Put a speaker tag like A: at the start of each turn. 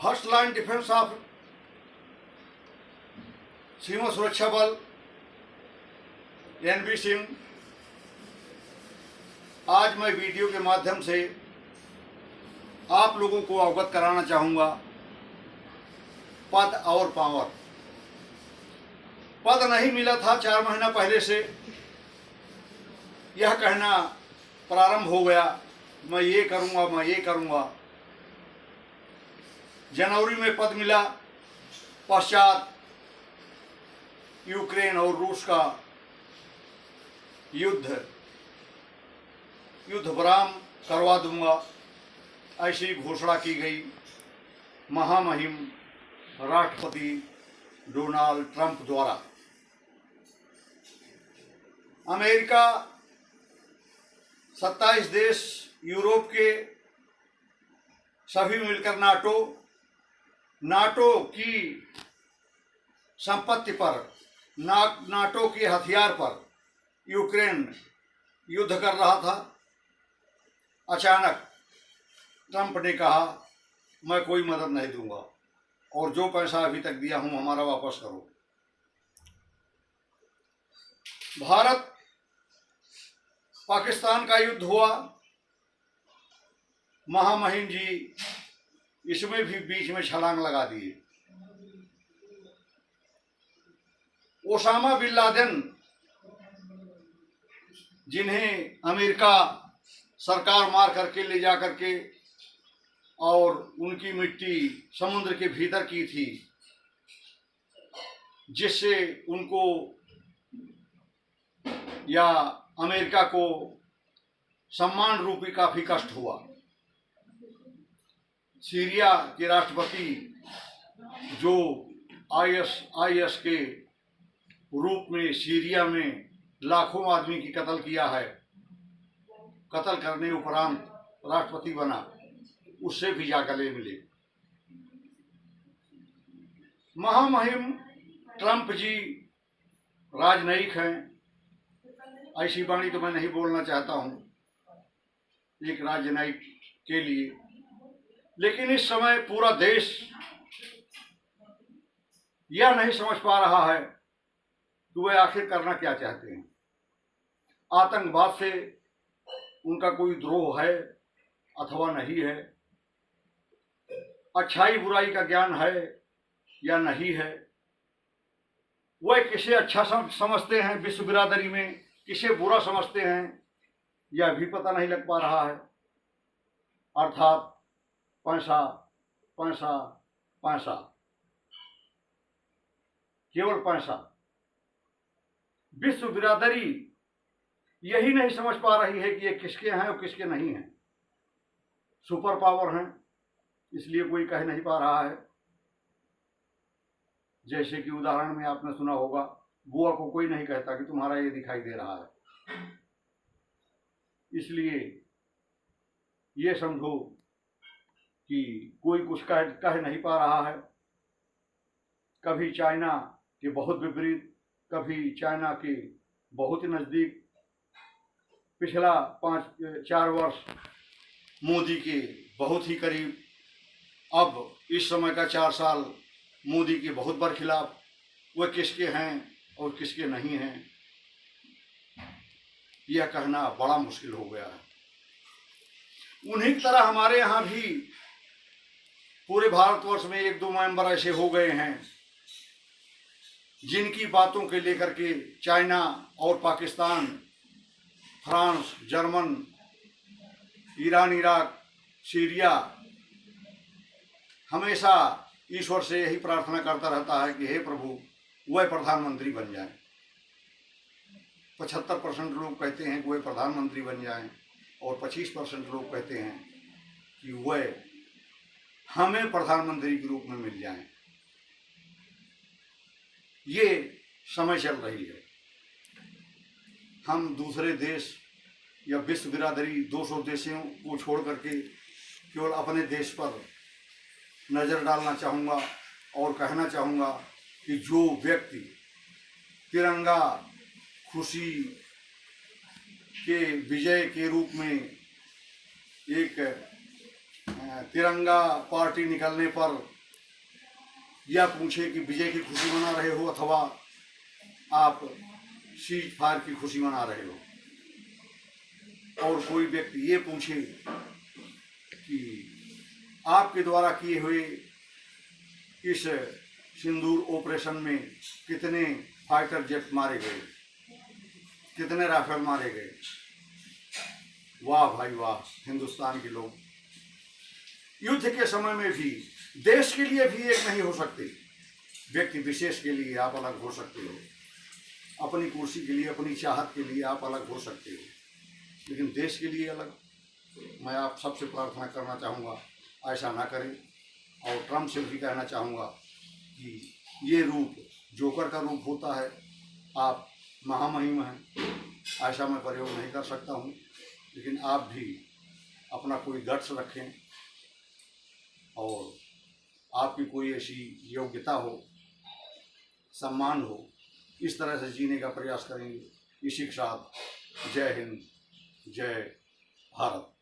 A: First line defence of सीमा सुरक्षा बल NB Singh, आज मैं वीडियो के माध्यम से आप लोगों को अवगत कराना चाहूँगा पद और पावर। पद नहीं मिला था 4 महीना पहले से, यह कहना प्रारंभ हो गया मैं ये करूँगा, मैं ये करूँगा। जनवरी में पद मिला, पश्चात यूक्रेन और रूस का युद्ध विराम करवा दूंगा, ऐसी घोषणा की गई महामहिम राष्ट्रपति डोनाल्ड ट्रंप द्वारा। अमेरिका, 27 देश, यूरोप के सभी मिलकर नाटो की संपत्ति पर, नाटो के हथियार पर यूक्रेन युद्ध कर रहा था। अचानक ट्रंप ने कहा मैं कोई मदद नहीं दूंगा और जो पैसा अभी तक दिया हूं हमारा वापस करो। भारत पाकिस्तान का युद्ध हुआ, महामहिम जी इसमें भी बीच में छलांग लगा दिए। ओसामा बिन लादेन, जिन्हें अमेरिका सरकार मार करके ले जा करके और उनकी मिट्टी समुद्र के भीतर की थी, जिससे उनको या अमेरिका को सम्मान रूपी काफी कष्ट हुआ। सीरिया के राष्ट्रपति जो आईएस के रूप में सीरिया में लाखों आदमी की कत्ल किया है, कत्ल करने उपरांत राष्ट्रपति बना, उससे भी जा गले मिले। महामहिम ट्रंप जी राजनयिक हैं, ऐसी वाणी तो मैं नहीं बोलना चाहता हूं एक राजनयिक के लिए, लेकिन इस समय पूरा देश यह नहीं समझ पा रहा है कि वे आखिर करना क्या चाहते हैं। आतंकवाद से उनका कोई द्रोह है अथवा नहीं है, अच्छाई बुराई का ज्ञान है या नहीं है, वह किसे अच्छा समझते हैं विश्व बिरादरी में, किसे बुरा समझते हैं, यह भी पता नहीं लग पा रहा है। अर्थात पैसा पैसा पैसा, केवल पैसा। विश्व बिरादरी यही नहीं समझ पा रही है कि ये किसके हैं और किसके नहीं हैं। सुपर पावर हैं इसलिए कोई कह नहीं पा रहा है। जैसे कि उदाहरण में आपने सुना होगा, बुआ को कोई नहीं कहता कि तुम्हारा ये दिखाई दे रहा है। इसलिए ये समझो कि कोई कुछ कह नहीं पा रहा है। कभी चाइना के बहुत विपरीत, कभी चाइना के बहुत ही नज़दीक। पिछला 4 वर्ष मोदी के बहुत ही करीब, अब इस समय का 4 साल मोदी के बहुत बरखिलाफ। वह किसके हैं और किसके नहीं हैं, यह कहना बड़ा मुश्किल हो गया है। उन्हीं की तरह हमारे यहाँ भी पूरे भारतवर्ष में 1-2 मेंबर ऐसे हो गए हैं जिनकी बातों के लेकर के चाइना और Pakistan, France, German, Iran, Iraq, Syria हमेशा ईश्वर से यही प्रार्थना करता रहता है कि हे प्रभु वह प्रधानमंत्री बन जाए। 75% लोग कहते हैं कि वह प्रधानमंत्री बन जाएं और 25% लोग कहते हैं कि वह हमें प्रधानमंत्री के रूप में मिल जाएं। ये समय चल रही है। हम दूसरे देश या विश्व बिरादरी 200 देशों को छोड़ करके केवल अपने देश पर नज़र डालना चाहूँगा और कहना चाहूँगा कि जो व्यक्ति तिरंगा खुशी के विजय के रूप में एक तिरंगा पार्टी निकलने पर यह पूछे कि विजय की खुशी मना रहे हो अथवा आप सीज फायर की खुशी मना रहे हो, और कोई व्यक्ति ये पूछे कि आपके द्वारा किए हुए इस सिंदूर ऑपरेशन में कितने फाइटर जेट मारे गए, कितने राफेल मारे गए। वाह भाई वाह, हिंदुस्तान के लोग युद्ध के समय में भी देश के लिए भी एक नहीं हो सकते। व्यक्ति विशेष के लिए आप अलग हो सकते हो, अपनी कुर्सी के लिए, अपनी चाहत के लिए आप अलग हो सकते हो, लेकिन देश के लिए अलग। मैं आप सबसे प्रार्थना करना चाहूँगा ऐसा ना करें, और ट्रम्प से भी कहना चाहूँगा कि ये रूप जोकर का रूप होता है, आप महामहिम हैं, ऐसा मैं प्रयोग नहीं कर सकता हूँ, लेकिन आप भी अपना कोई गट्स रखें और आपकी कोई ऐसी योग्यता हो, सम्मान हो, इस तरह से जीने का प्रयास करेंगे। इसी के साथ जय हिंद, जय भारत।